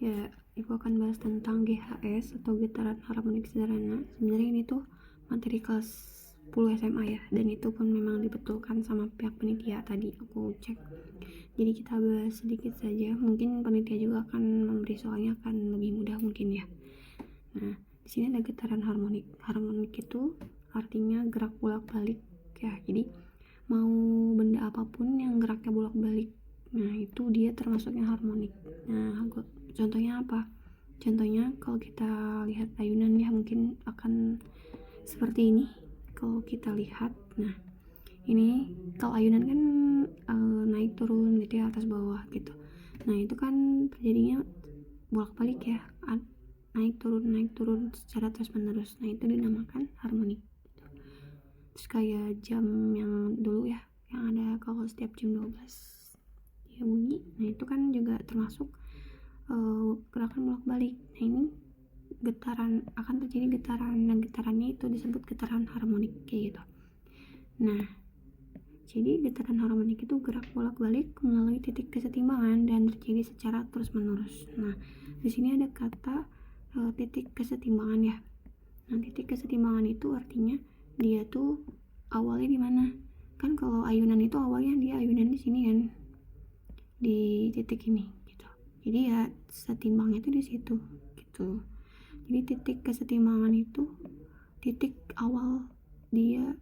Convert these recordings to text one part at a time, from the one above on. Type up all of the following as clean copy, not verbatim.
Ya, ibu akan bahas tentang GHS atau getaran harmonik sederhana. Sebenarnya ini tuh materi kelas 10 SMA ya, dan itu pun memang dibetulkan sama pihak panitia tadi aku cek. Jadi kita bahas sedikit saja, mungkin panitia juga akan memberi soalnya akan lebih mudah mungkin ya. Nah, di sini ada getaran harmonik. Harmonik itu artinya gerak bolak-balik ya. Jadi mau benda apapun yang geraknya bolak-balik, nah itu dia termasuknya harmonik. Nah, contohnya apa? Contohnya kalau kita lihat ayunan ya, mungkin akan seperti ini. Kalau kita lihat, nah ini kalau ayunan kan naik turun gitu ya, atas bawah gitu. Nah itu kan terjadinya bolak-balik ya, naik turun secara terus menerus. Nah itu dinamakan harmonik. Terus kayak jam yang dulu ya, yang ada kalau setiap jam 12 dia bunyi, nah itu kan juga termasuk gerakan bolak-balik. Nah ini getaran, akan terjadi getaran, dan getarannya itu disebut getaran harmonik kayak gitu. Nah jadi getaran harmonik itu gerak bolak-balik melalui titik kesetimbangan dan terjadi secara terus-menerus. Nah di sini ada kata titik kesetimbangan ya. Nah titik kesetimbangan itu artinya dia tuh awalnya di mana? Kan kalau ayunan itu awalnya dia ayunan di sini kan, di titik ini gitu. Jadi ya setimbangnya itu di situ gitu. Jadi titik kesetimbangan itu titik awal dia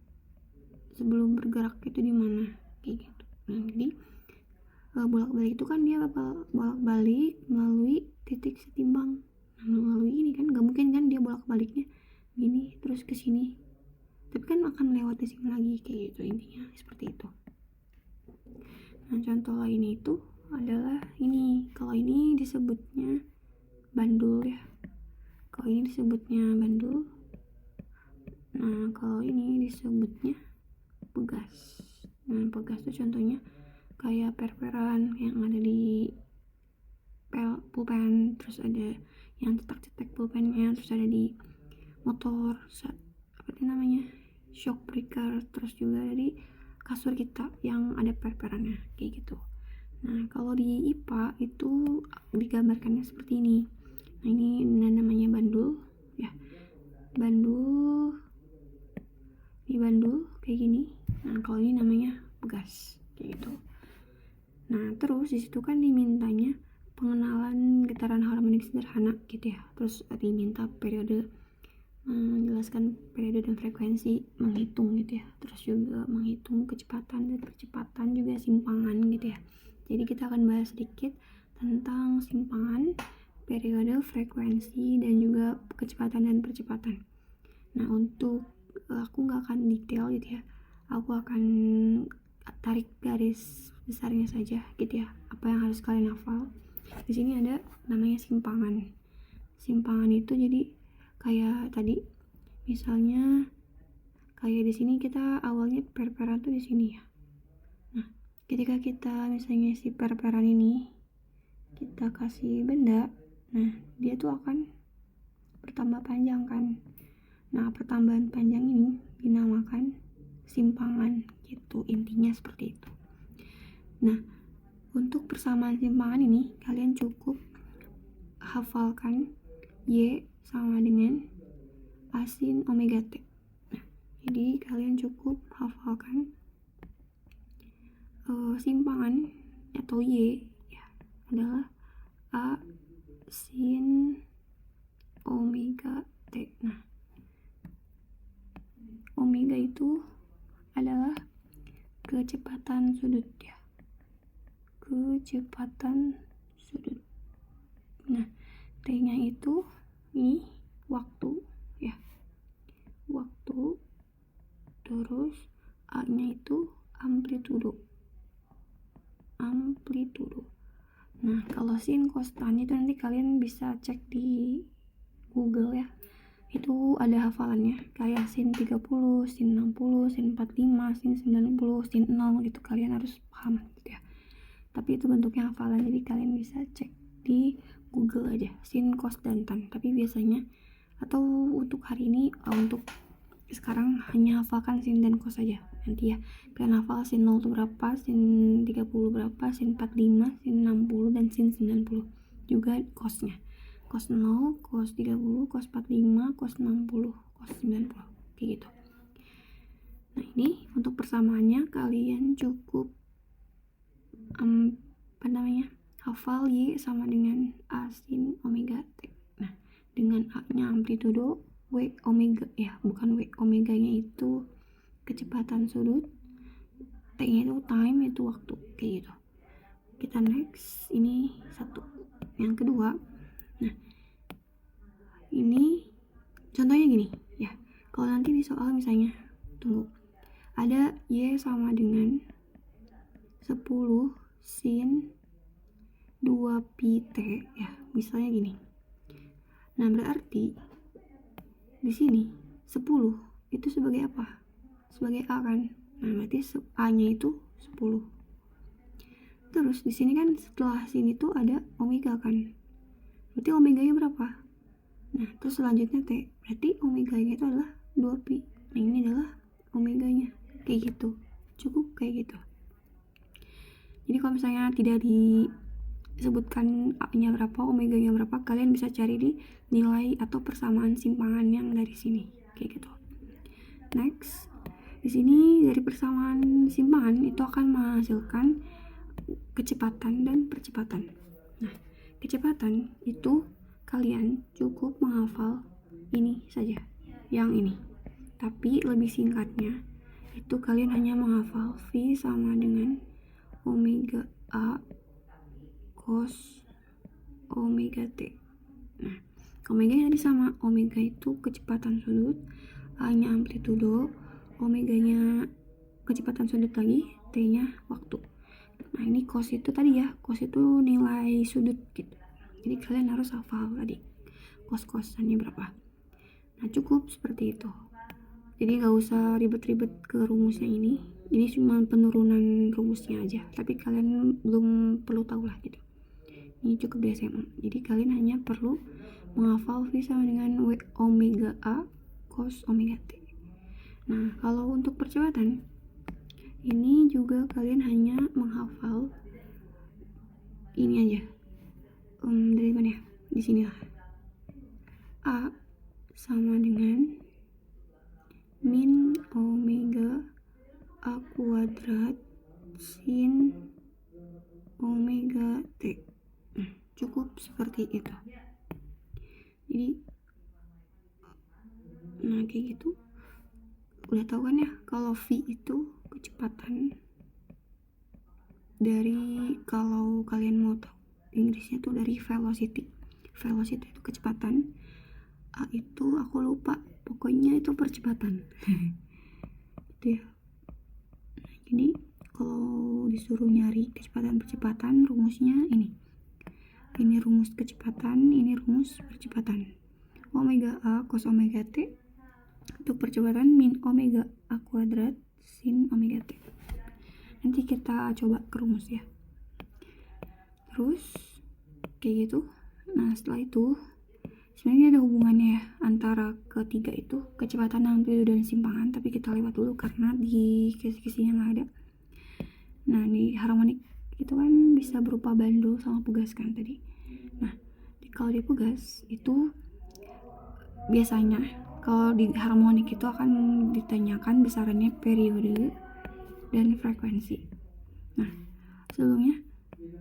sebelum bergerak itu di mana kayak gitu. Nah jadi bolak-balik itu kan dia bolak-balik melalui titik setimbang. Nah, melalui ini kan gak mungkin kan dia bolak-baliknya gini terus ke sini, tapi kan akan melewati sini lagi kayak gitu, intinya seperti itu. Nah contoh lainnya itu adalah ini. Kalau ini disebutnya bandul ya, kalau ini disebutnya bandul. Nah kalau ini disebutnya pegas. Nah pegas itu contohnya kayak perperan yang ada di pulpen, terus ada yang cetak-cetak pulpennya, terus ada di motor, apa itu namanya, shock breaker, terus juga ada di kasur kita yang ada perperannya kayak gitu. Nah kalau di IPA itu digambarkannya seperti ini. Nah ini namanya bandul ya, bandul, di bandul kayak gini. Nah kalau ini namanya pegas kayak gitu. Nah terus disitu kan dimintanya pengenalan getaran harmonik sederhana gitu ya, terus diminta periode, menjelaskan periode dan frekuensi, menghitung gitu ya, terus juga menghitung kecepatan dan percepatan, juga simpangan gitu ya. Jadi kita akan bahas sedikit tentang simpangan, periode, frekuensi, dan juga kecepatan dan percepatan. Nah untuk aku nggak akan detail gitu ya, aku akan tarik garis besarnya saja gitu ya, apa yang harus kalian hafal. Di sini ada namanya simpangan. Simpangan itu jadi kayak tadi, misalnya kayak di sini kita awalnya perperan tuh di sini ya. Nah, ketika kita misalnya si perperan ini kita kasih benda, nah dia tuh akan bertambah panjang kan. Nah, pertambahan panjang ini dinamakan simpangan gitu, intinya seperti itu. Nah, untuk persamaan simpangan ini kalian cukup hafalkan Y sama dengan A sin omega T. Nah, jadi kalian cukup hafalkan simpangan atau Y ya, adalah A sin omega T. Nah, omega itu adalah kecepatan sudut ya, kecepatan sudut. Nah, T-nya itu ini waktu ya, waktu, terus A-nya itu amplitudo. Nah, kalau sin kostan itu nanti kalian bisa cek di Google ya. Itu ada hafalannya kayak sin 30, sin 60, sin 45, sin 90, sin 0 gitu. Kalian harus paham gitu ya. Tapi itu bentuknya hafalan, jadi kalian bisa cek di Google aja sin cos dan tan. Tapi biasanya atau untuk hari ini, untuk sekarang hanya hafalkan sin dan cos saja. Nanti ya kalian hafal sin 0 itu berapa, sin 30 berapa, sin 45, sin 60, dan sin 90. juga cosnya, cos 0, cos 30, cos 45, cos 60, cos 90 kayak gitu. Nah ini untuk persamaannya kalian cukup hafal Y sama dengan A sin omega T. Nah dengan A nya amplitudo, W omega bukan W omeganya itu kecepatan sudut, T nya itu time, itu waktu kayak gitu. Kita next, ini satu. Yang kedua, nah ini contohnya gini ya, kalau nanti di soal misalnya ada Y sama dengan 10 sin 2 pi T ya, misalnya gini. Nah berarti di sini 10 itu sebagai apa? Sebagai A kan. Nah berarti A nya itu 10. Terus di sini kan setelah sini tuh ada omega kan. Berarti omeganya berapa? Nah terus selanjutnya T. Berarti omeganya itu adalah 2 pi. Nah ini adalah omeganya. Kayak gitu. Cukup kayak gitu. Jadi kalau misalnya tidak disebutkan A-nya berapa, omeganya berapa, kalian bisa cari di nilai atau persamaan simpangan yang dari sini, kayak gitu. Next, di sini dari persamaan simpangan itu akan menghasilkan kecepatan dan percepatan. Nah, kecepatan itu kalian cukup menghafal ini saja, yang ini. Tapi lebih singkatnya itu kalian hanya menghafal V sama dengan omega A cos omega T. Nah, omega tadi sama, omega itu kecepatan sudut, A-nya amplitudo, omeganya kecepatan sudut lagi, T-nya waktu. Nah, ini cos itu tadi ya, cos itu nilai sudut gitu. Jadi kalian harus hafal tadi cos-cosannya berapa. Nah, cukup seperti itu. Jadi gak usah ribet-ribet ke rumusnya ini cuma penurunan rumusnya aja, tapi kalian belum perlu tahu lah gitu. Ini cukup di SMA. Jadi kalian hanya perlu menghafal V sama dengan W omega A cos omega T. Nah kalau untuk percepatan ini juga kalian hanya menghafal ini aja. Dari mana ya? Di sini lah. A sama dengan min omega A kuadrat sin omega T. Cukup seperti itu. Jadi nah kayak gitu udah tahu kan ya, kalau V itu kecepatan dari, kalau kalian mau tahu Inggrisnya tuh dari velocity itu kecepatan, A itu aku lupa, pokoknya itu percepatan. Itu ya. Jadi kalau disuruh nyari kecepatan-percepatan, rumusnya ini rumus kecepatan, ini rumus percepatan. Omega A cos omega T untuk percepatan min omega A kuadrat sin omega T. Nanti kita coba ke rumus ya. Terus kayak gitu. Nah setelah itu sebenarnya ada hubungannya ya antara ketiga itu, kecepatan, amplitudo, dan simpangan, tapi kita lewat dulu karena di kisi-kisinya nggak ada. Nah di harmonik itu kan bisa berupa bandul sama pegas kan tadi. Nah kalau di pegas itu biasanya kalau di harmonik itu akan ditanyakan besarannya periode dan frekuensi. Nah sebelumnya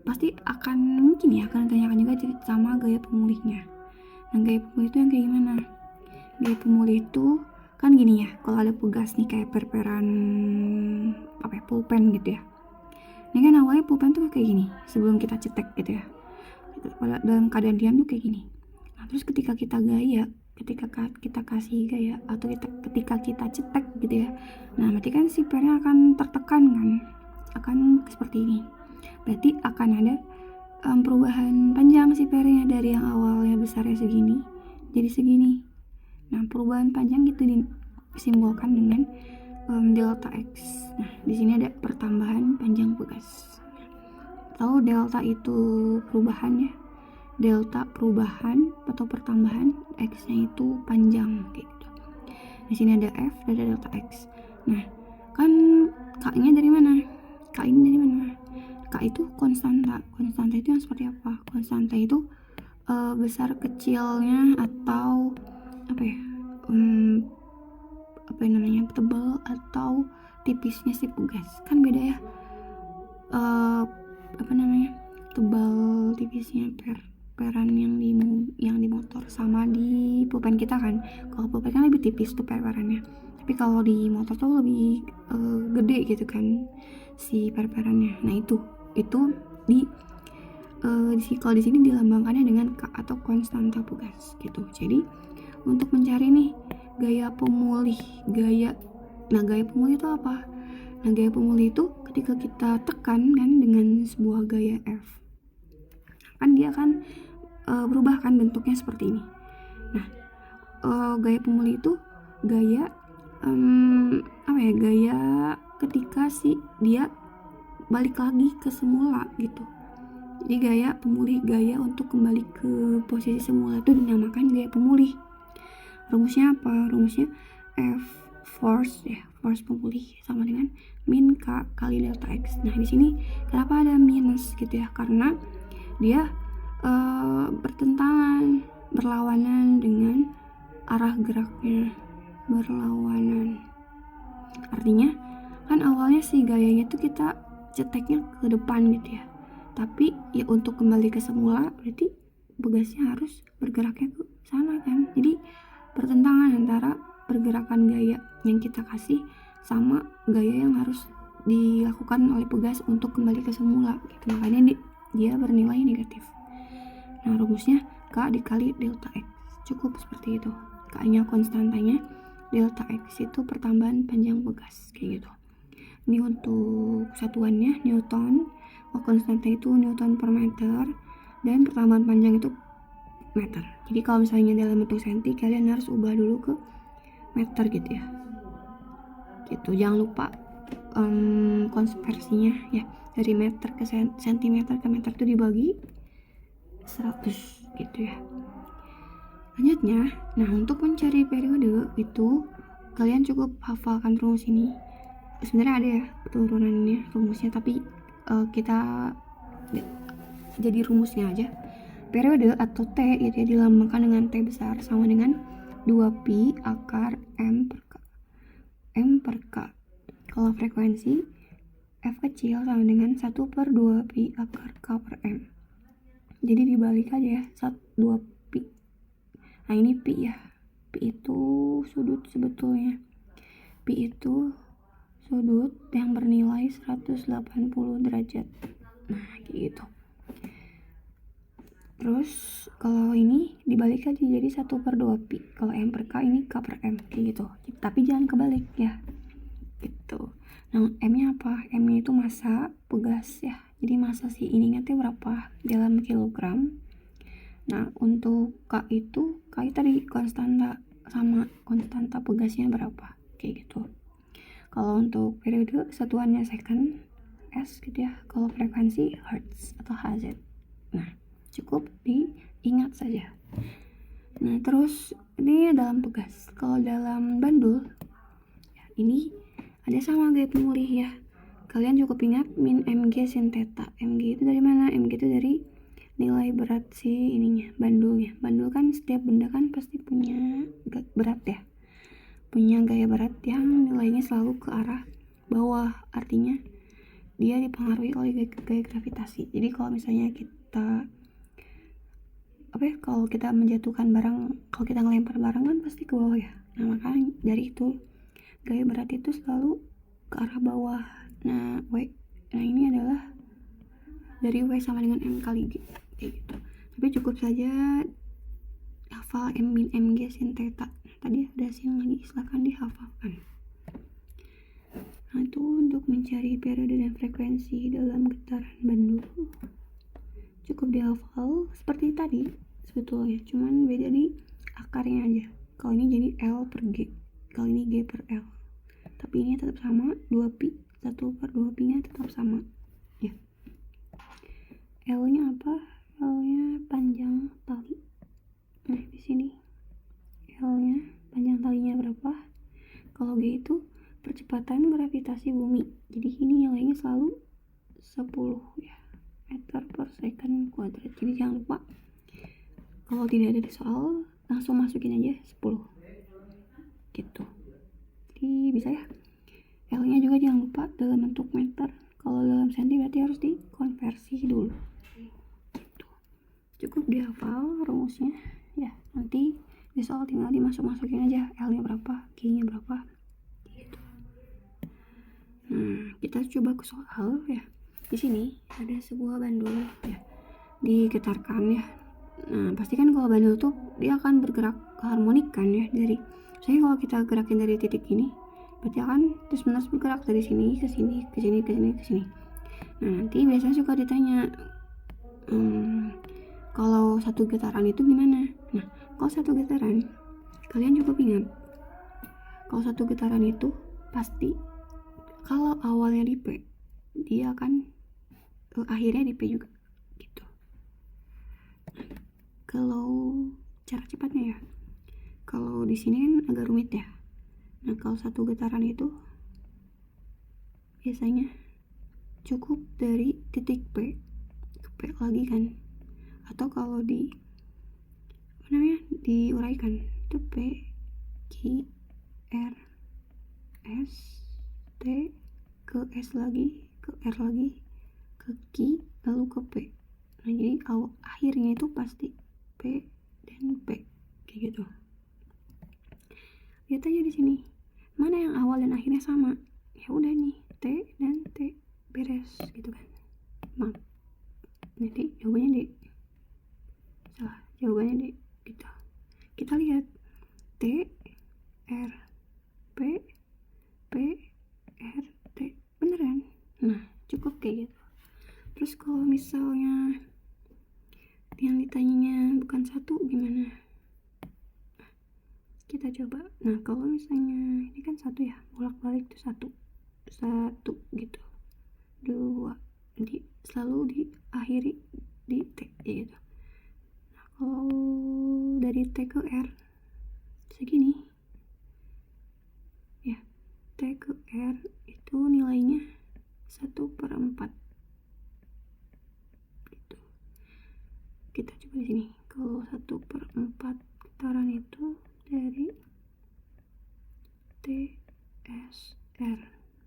pasti akan mungkin ya akan ditanyakan juga sama gaya pemulihnya. Nah gaya pemulih itu yang kayak gimana? Gaya pemulih itu kan gini ya, kalau ada pegas nih kayak perperan pulpen gitu ya. Ini kan awalnya pulpen tuh kayak gini sebelum kita cetek gitu ya, dalam keadaan diam tuh kayak gini. Nah terus ketika kita kita kasih gaya atau ketika kita cetek gitu ya, nah berarti kan si pernya akan tertekan kan, akan seperti ini. Berarti akan ada perubahan panjang si pernya dari yang awalnya besarnya segini jadi segini. Nah perubahan panjang itu disimbolkan dengan delta X. Nah di sini ada pertambahan panjang pegas. Tahu delta itu perubahannya, delta perubahan atau pertambahan, X-nya itu panjang kayak gitu. Di sini ada F dan ada delta X. Nah kan K-nya dari mana? K ini dari mana? K itu konstanta itu yang seperti apa? Konstanta itu besar kecilnya atau apa ya, apa yang namanya, tebal atau tipisnya si pegas, kan beda ya, apa namanya, tebal tipisnya peran yang di motor sama di pulpen kita kan. Kalau pulpen kan lebih tipis tuh perannya, tapi kalau di motor tuh lebih gede gitu kan si perannya. Nah itu di kalau di sini dilambangkannya dengan K atau konstanta pegas gitu. Jadi untuk mencari nih gaya pemulih gaya itu apa? Nah, gaya pemulih itu ketika kita tekan kan dengan sebuah gaya F, kan dia akan berubah kan bentuknya seperti ini. Nah, gaya pemulih itu gaya gaya ketika si dia balik lagi ke semula gitu. Jadi gaya pemulih, gaya untuk kembali ke posisi semula itu dinamakan gaya pemulih. Rumusnya apa? Rumusnya F force pemulih sama dengan min K kali delta X. Nah di sini kenapa ada minus gitu ya? Karena dia berlawanan dengan arah geraknya, berlawanan. Artinya kan awalnya si gayanya itu kita ceteknya ke depan gitu ya. Tapi ya untuk kembali ke semula berarti begasnya harus bergeraknya ke sana kan. Jadi pertentangan antara pergerakan gaya yang kita kasih sama gaya yang harus dilakukan oleh pegas untuk kembali ke semula gitu. Makanya dia bernilai negatif. Nah rumusnya K dikali delta X, cukup seperti itu. K-nya konstantanya, delta X itu pertambahan panjang pegas kayak gitu. Ini untuk satuannya Newton. Konstanta itu Newton per meter dan pertambahan panjang itu meter. Jadi kalau misalnya dalam bentuk senti, kalian harus ubah dulu ke meter gitu ya. Gitu, jangan lupa konversinya ya, dari meter ke sentimeter ke meter itu dibagi 100 gitu ya. Lanjutnya, nah untuk mencari periode itu kalian cukup hafalkan rumus ini. Sebenarnya ada ya turunannya rumusnya, tapi kita jadi rumusnya aja. Periode atau T itu dilambangkan dengan T besar sama dengan 2pi akar M per K. Kalau frekuensi F kecil sama dengan 1/2pi akar K per M. Jadi dibalik aja ya, 2pi. Nah ini pi ya, pi itu sudut sebetulnya. Pi itu sudut yang bernilai 180 derajat. Nah kayak gitu. Terus kalau ini dibalik aja jadi 1/2pi. Kalau M per K ini K per M kayak gitu. Tapi jangan kebalik ya. Gitu. Nah M-nya apa? M-nya itu massa pegas ya. Jadi massa si ininya itu berapa? Dalam kilogram. Nah untuk K itu tadi konstanta sama konstanta pegasnya berapa? Kayak gitu. Kalau untuk periode satuannya second S gitu ya. Kalau frekuensi hertz atau Hz. Nah cukup diingat saja. Nah terus ini dalam pegas. Kalau dalam bandul ya, ini ada sama gaya pemulih ya. Kalian cukup ingat min mg sin theta. Mg itu dari mana? Mg itu dari nilai berat si ininya, bandulnya. Bandul kan setiap benda kan pasti punya berat ya, punya gaya berat yang nilainya selalu ke arah bawah. Artinya dia dipengaruhi oleh gaya gravitasi. Jadi kalau misalnya kita kalau kita menjatuhkan barang, kalau kita ngelempar barang kan pasti ke bawah ya. Nah makanya dari itu gaya berat itu selalu ke arah bawah. Nah ini adalah dari W sama dengan M kali G kayak gitu. Tapi cukup saja hafal M min mg sin theta. Tadi ada sin lagi, silahkan dihafalkan. Nah itu untuk mencari periode dan frekuensi dalam getaran bandul. Cukup dihafal seperti tadi sebetulnya, cuman beda di akarnya aja. Kalau ini jadi L per G, kalau ini G per L. Tapi ini tetap sama, 2pi, 1/2pi nya tetap sama ya. L nya apa? L nya panjang tali. Nah di sini L nya panjang talinya berapa? Kalau G itu percepatan gravitasi bumi. Jadi ini nilainya selalu 10 ya, meter per second kuadrat. Jadi jangan lupa kalau tidak ada di soal langsung masukin aja 10 gitu. Jadi bisa ya. L nya juga jangan lupa dalam bentuk meter, kalau dalam senti berarti harus dikonversi dulu gitu. Cukup dihafal rumusnya ya, nanti di soal tinggal dimasuk-masukin aja L nya berapa, G nya berapa gitu. Nah, kita coba ke soal ya. Di sini ada sebuah bandul ya, digetarkan ya. Nah, pastikan kalau bandul tuh dia akan bergerak harmonik kan ya, dari misalnya kalau kita gerakin dari titik ini berarti akan terus menerus bergerak dari sini ke sini ke sini ke sini ke sini. Nah, nanti biasanya suka ditanya kalau satu getaran itu gimana. Nah, kalau satu getaran kalian cukup ingat kalau satu getaran itu pasti kalau awalnya di P dia akan akhirnya di P juga gitu. Kalau cara cepatnya ya, kalau di sini kan agak rumit ya. Nah, kalau satu getaran itu biasanya cukup dari titik P ke P lagi kan, atau kalau diuraikan itu P Q R S T ke S lagi ke R lagi ke Q lalu ke P. Nah, jadi akhirnya itu pasti P dan P kayak gitu. Lihat aja di sini mana yang awal dan akhirnya sama, ya udah nih T dan T beres gitu kan. Maaf, nanti jawabannya D, salah, jawabannya D gitu. Kita lihat T R P P R T, beneran. Nah, cukup kayak gitu. Terus kalau misalnya yang ditanyanya bukan satu gimana? Kita coba. Nah, kalau misalnya ini kan satu ya, bolak-balik tuh satu gitu, dua, selalu diakhiri di T gitu. Nah, kalau dari T ke R segini ya, T ke R itu nilainya 1/4 gitu. Kita coba di sini, kalau 1/4 getaran itu dari T S R,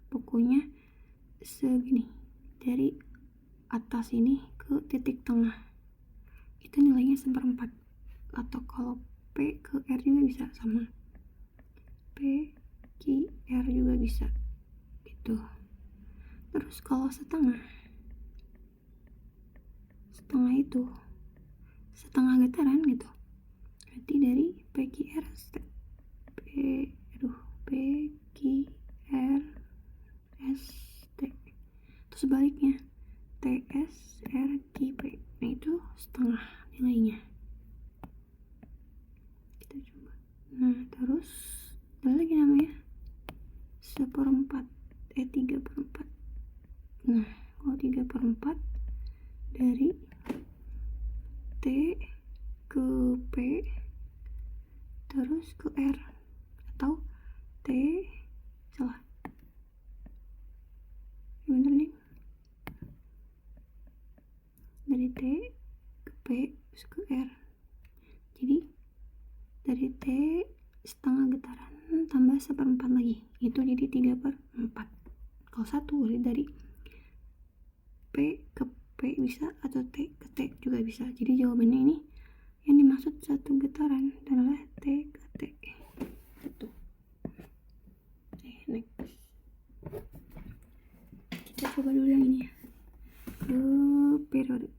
pokoknya segini, dari atas ini ke titik tengah itu nilainya 1/4. Atau kalau P ke R juga bisa sama, P Q R juga bisa gitu. Terus kalau setengah itu setengah getaran gitu, berarti dari P Q R P Q R S T, terus sebaliknya T S R Q P. Nah, itu setengah nilainya. Kita coba. Nah, terus ada lagi namanya 3/4. Nah, kalau 3/4 dari T ke P terus ke R, atau T, salah, bener nih, dari T ke P terus ke R. Jadi dari T setengah getaran tambah 1/4 lagi, itu jadi 3/4. Kalau satu dari P ke P bisa, atau T ke T juga bisa. Jadi jawabannya ini yang dimaksud satu getaran adalah T ke T gitu. Next, kita coba dulu yang ini ya, ke periode.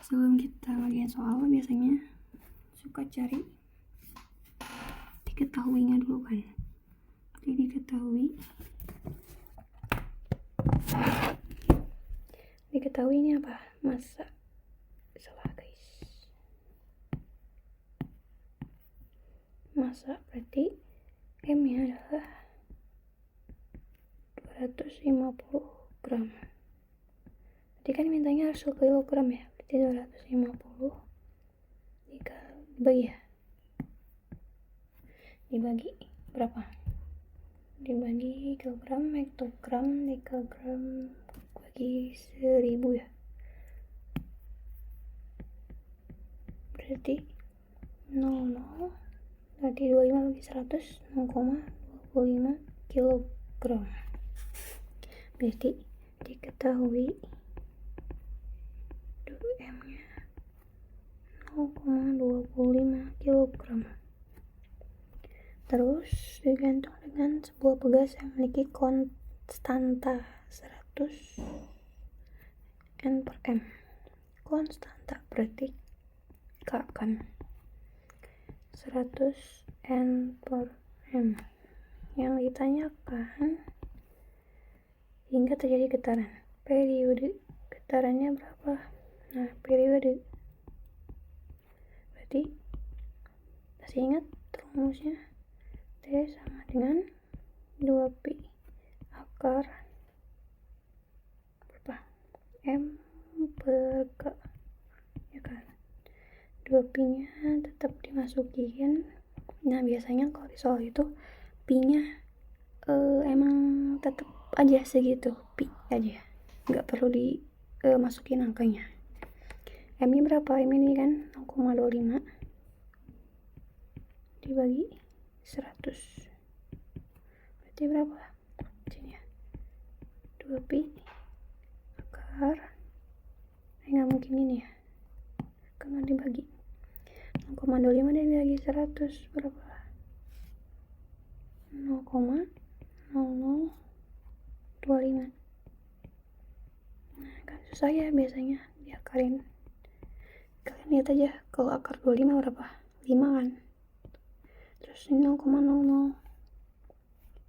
Sebelum kita ngerjain soal biasanya suka cari diketahuinya dulu kan. Jadi diketahui ini apa? Massa. Salah guys. Massa berarti M nya adalah 250 gram. Berarti kan mintanya harus kilogram ya. Berarti 250 dibagi ya. Dibagi berapa? dibagi kilogram, hektogram, dekagram bagi 1000 ya, berarti 00, berarti 25 bagi 100 0,25 kilogram. Berarti diketahui M nya 0,25 kilogram. Terus digantung dengan sebuah pegas yang memiliki konstanta 100 N per M. Konstanta berarti K kan 100 N per M. Yang ditanyakan hingga terjadi getaran. Periode getarannya berapa? Nah, periode berarti masih ingat rumusnya? T sama dengan 2pi akar berapa? M per K, ya kan? 2pi nya tetap dimasukin. Nah, biasanya kalau di soal itu pi nya emang tetap aja segitu, pi aja, nggak perlu dimasukin angkanya. M nya berapa? M ini kan 0,25 dibagi 100 berarti berapa? Sini ya, 2pi akar nggak mungkin ini ya, karena dibagi 0,25 dibagi 100 berapa? 0,0025. Nah, kan susah ya biasanya diakarin. Kalian lihat aja, kalau akar 25 berapa? 5 kan? Terus ini 0,00.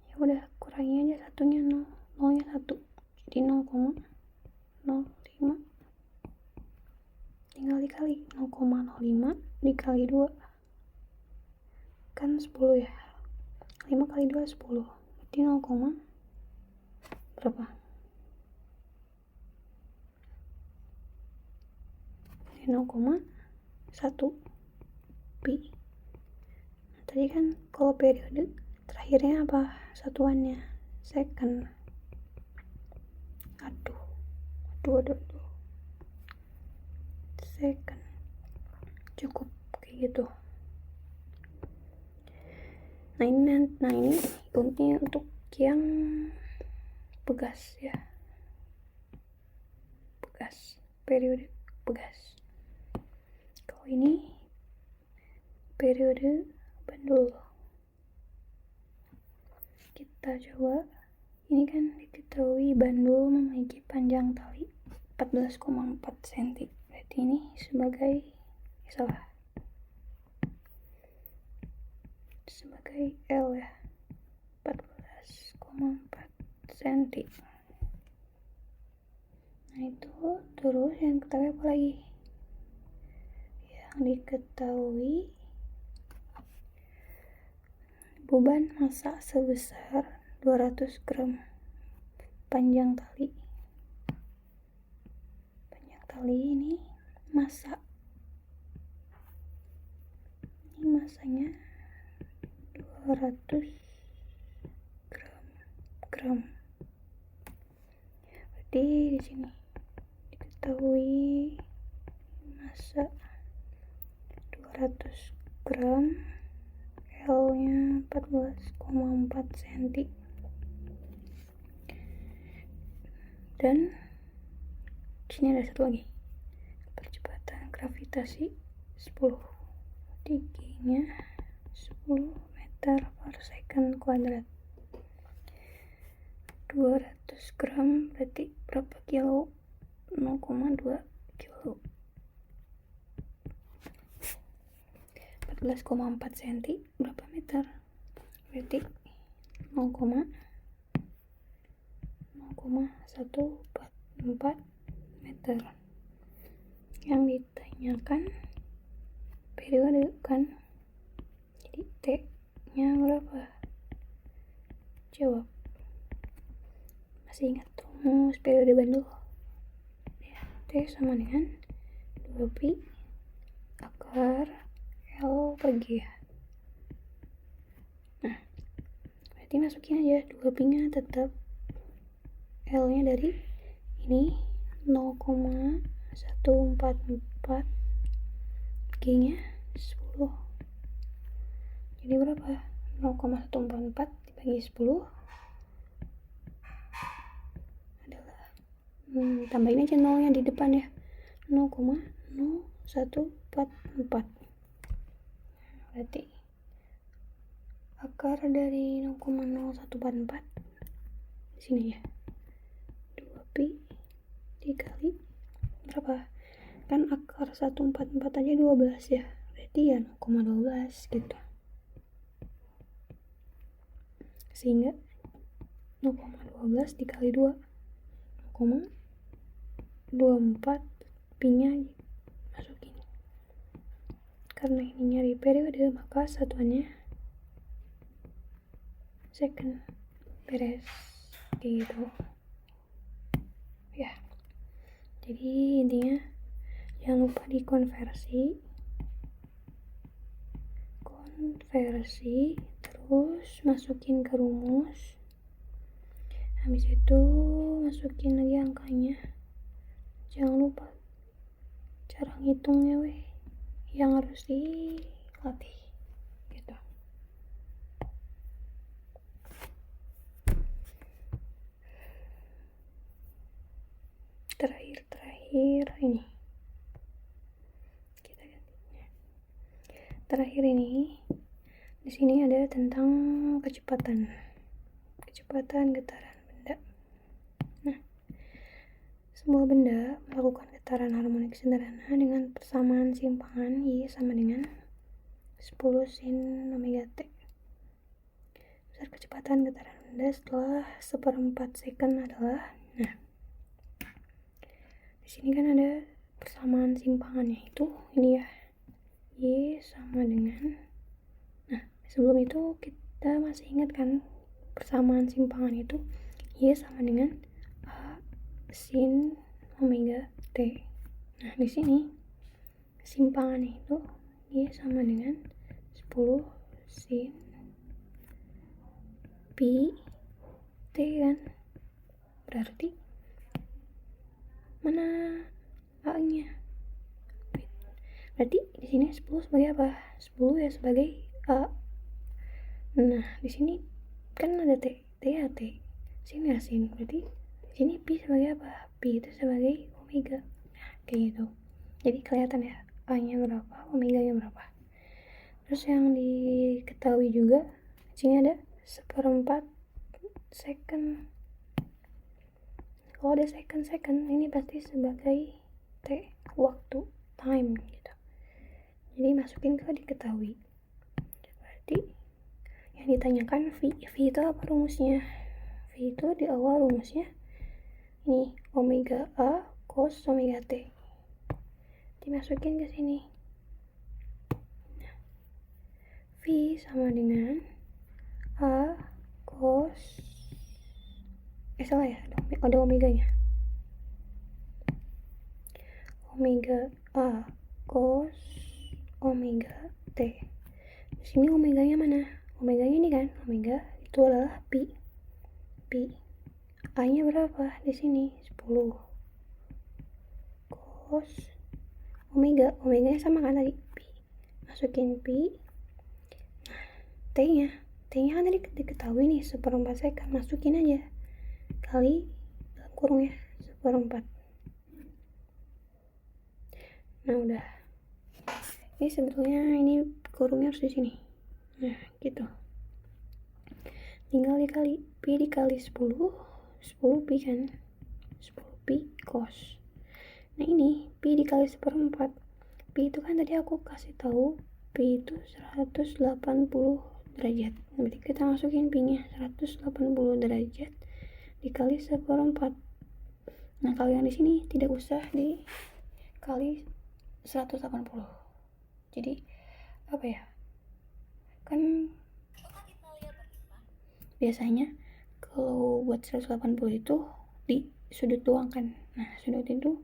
Ya udah, kurangi aja satunya, 0 nya 1. Jadi 0,05 tinggal dikali 0,05 dikali 2 kan 10 ya. 5 kali 2 10. Berarti 0, berapa? Jadi 0,1 pi. Nah, tadi kan kalau periode terakhirnya apa satuannya? Second. Aduh. Second. Cukup kayak gitu. Nah ini untuk yang pegas ya. Pegas, periode pegas. Kalau ini periode bandul. Kita coba, ini kan diketahui bandul memiliki panjang tali 14,4 cm. Berarti ini sebagai L ya, 14,4 cm. Nah itu, terus yang ketahui apa lagi? Yang diketahui beban massa sebesar 200 gram. Panjang tali ini massa. Ini massanya 200 gram. Berarti di sini diketahui massa 200 gram, L nya 14,4 cm. Dan sini ada satu lagi, percepatan gravitasi 10, tingginya 10 meter per second kuadrat. 200 gram berarti berapa kilo? 0,2 kilo. 14,4 cm berapa meter? Berarti 0,144 meter. Yang ditanyakan periode kan, jadi T nya berapa? Jawab. Masih ingat rumus periode bandul ya, T sama dengan 2pi akar L per G ya. Nah, berarti masukin aja 2 pi-nya tetap L-nya dari ini 0,144, G-nya 10. Jadi berapa? 0,144 dibagi 10 adalah tambahin aja nolnya di depan ya, 0,0144. Berarti akar dari 0,0144 di sini ya, 2 pi dikali berapa? Kan akar 144 aja 12 ya, berarti ya 0,12 gitu. Sehingga 0,12 dikali 2, 0,24 pi-nya masukin. Karena ini nyari periode, maka satuannya second. Beres kayak gitu ya. Jadi intinya jangan lupa dikonversi, terus masukin ke rumus, habis itu masukin lagi angkanya. Jangan lupa cara ngitungnya yang harus dilatih gitu. Terakhir ini kita gantinya. Terakhir ini di sini ada tentang kecepatan getaran benda. Nah, sebuah benda melakukan getaran harmonik sederhana dengan persamaan simpangan Y sama dengan 10 sin omega T. Besar kecepatan getaran benda setelah 1/4 second adalah, nah, di sini kan ada persamaan simpangannya itu ini ya, Y sama dengan, nah sebelum itu kita masih ingat kan persamaan simpangan itu Y sama dengan A sin omega T. Nah di sini simpangannya itu Y sama dengan 10 sin pi T kan, berarti mana A-nya? Berarti di sini 10 sebagai apa? 10 ya sebagai A. Nah, di sini kan ada T ya T. Sin ya sin. Berarti di sini pi sebagai apa? Pi itu sebagai omega. Nah, kayak gitu. Jadi kelihatan ya A-nya berapa, omega-nya berapa. Terus yang diketahui juga di sini ada 1/4 second. Kalau ada second ini pasti sebagai T, waktu, time gitu. Jadi masukin ke diketahui. Berarti yang ditanyakan V itu apa rumusnya? V itu di awal rumusnya ini omega A cos omega T. Dimasukin ke sini. Nah, V sama dengan A cos salah ya, ada omeganya. Omega A cos omega T. Di sini omeganya mana? Omeganya ini kan, omega itu adalah pi. A-nya berapa? Di sini 10 cos omeganya sama kan tadi, pi. Masukin pi. T-nya kan tadi diketahui nih 1/4 second, masukin aja kali dalam kurung ya 1/4. Nah udah, ini sebetulnya ini kurungnya harus di sini. Nah gitu, tinggal dikali pi dikali 10 pi kan, 10 pi cos. Nah ini pi dikali 1/4. Pi itu kan tadi aku kasih tahu pi itu 180 derajat. Berarti kita masukin pi nya 180 derajat dikali 1/4. Nah kalau yang di sini tidak usah dikali 180. Jadi apa ya, kan biasanya kalau buat 180 itu di sudut doang kan. Nah sudut itu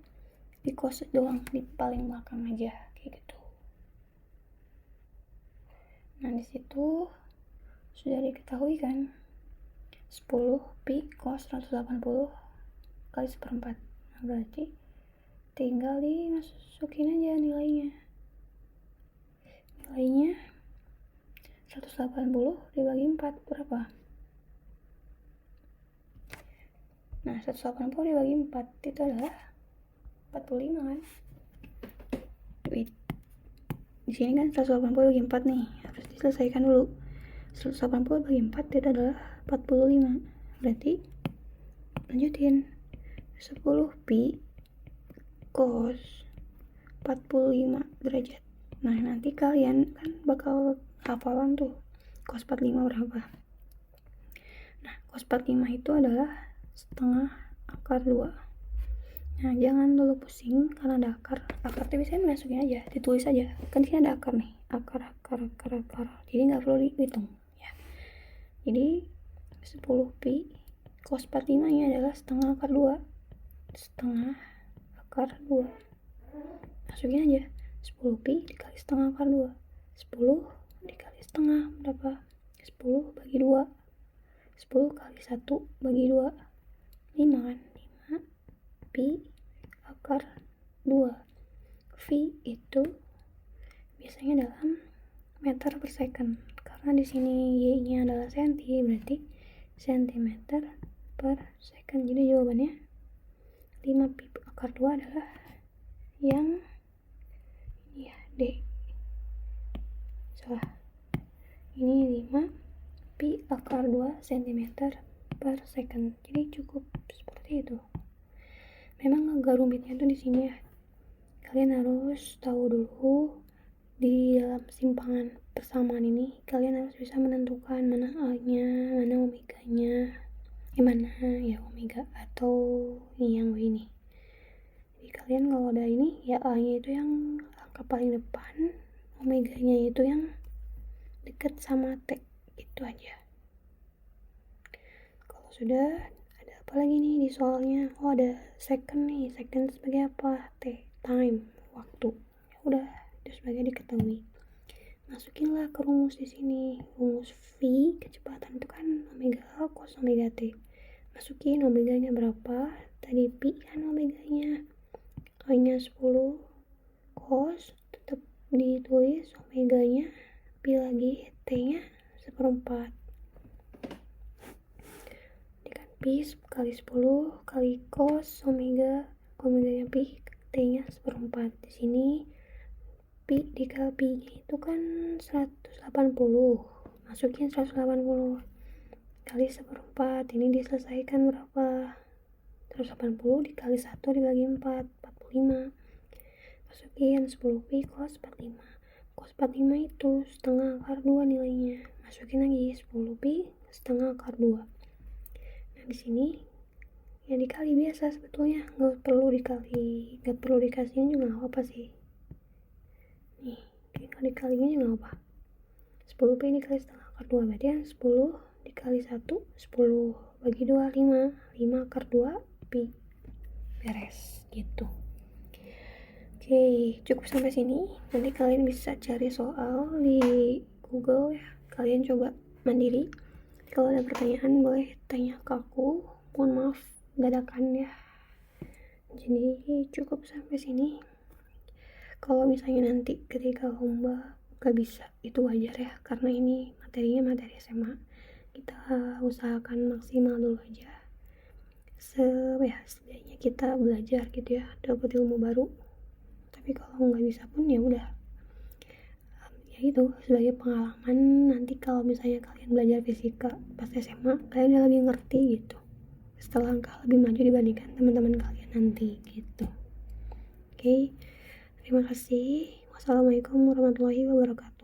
di cos doang, di paling belakang aja kayak gitu. Nah di situ sudah diketahui kan 10 pi cos 180 kali 1/4. Nah, berarti tinggal dimasukin aja nilainya 180 dibagi 4 berapa? Nah, 180 dibagi 4 itu adalah 45 kan? Wait. Di sini kan 180 bagi 4 nih, harus diselesaikan dulu. 180 bagi 4 itu adalah 45. Berarti lanjutin 10 pi cos 45 derajat. Nah, nanti kalian kan bakal hafalan tuh cos 45 berapa. Nah, cos 45 itu adalah setengah akar 2. Nah, jangan dulu pusing karena ada akar tuh biasanya masukin aja, ditulis aja. Kan di sini ada akar nih, akar. Jadi nggak perlu dihitung ya. Jadi 10 pi cos 45 ini adalah setengah akar 2. Masukin aja 10 pi dikali setengah akar 2. 10 dikali setengah berapa? 10 bagi 2. 10 kali 1 bagi 2. 5 kan? 5 pi akar 2. V itu biasanya dalam meter per second. Karena di sini Y-nya adalah senti, berarti centimeter per second. Jadi jawabannya 5 pi akar 2 adalah yang D. Salah. Ini 5 pi akar 2 cm per second. Jadi cukup seperti itu. Memang agak rumitnya tuh di sini ya. Kalian harus tahu dulu di dalam simpangan persamaan ini kalian harus bisa menentukan mana A-nya, mana omeganya. Mana ya omega atau yang W ini. Jadi kalian kalau ada ini ya A-nya itu yang angka paling depan, omeganya itu yang dekat sama T, gitu aja. Kalau sudah, ada apa lagi nih di soalnya? Oh, ada second nih. Second sebagai apa? T, time, waktu. Ya udah, itu sebagai diketahui. Masukinlah ke rumus di sini. Rumus V kecepatan itu kan omega cos omega T. Masukin omeganya berapa? Tadi pi kan omeganya. A-nya 10 cos, tetap ditulis omeganya pi lagi, T-nya 1/4. Ini kan pi kali 10 kali cos omeganya pi, T-nya 1/4. Di sini pi dikali pi-nya itu kan 180. Masukin 180 kali 1/4. Ini diselesaikan berapa? 180 dikali 1 dibagi 4, 45. Masukin 10 pi cos 45. Cos 45 itu setengah akar 2 nilainya. Masukin lagi 10 pi setengah akar 2. Nah, di sini ya dikali biasa sebetulnya, nggak perlu dikasihin juga nggak apa sih. Nih, tinggal dikalinya juga nggak apa. 10 pi dikali setengah akar 2 berarti kan 10 dikali 1, 10 bagi 2, 5 akar 2 pi. Beres gitu. Oke, cukup sampai sini. Nanti kalian bisa cari soal di Google ya. Kalian coba mandiri. Kalau ada pertanyaan boleh tanya ke aku. Mohon maaf dadakan ya. Jadi cukup sampai sini. Kalau misalnya nanti ketika lomba gak bisa, itu wajar ya. Karena ini materinya materi SMA. Kita usahakan maksimal dulu aja. Setidaknya kita belajar gitu ya, dapat ilmu baru. Tapi kalau nggak bisa pun ya udah, ya itu sebagai pengalaman. Nanti kalau misalnya kalian belajar fisika pas SMA, kalian udah lebih ngerti gitu, setelah langkah lebih maju dibandingkan teman-teman kalian nanti gitu. Oke, terima kasih. Wassalamualaikum warahmatullahi wabarakatuh.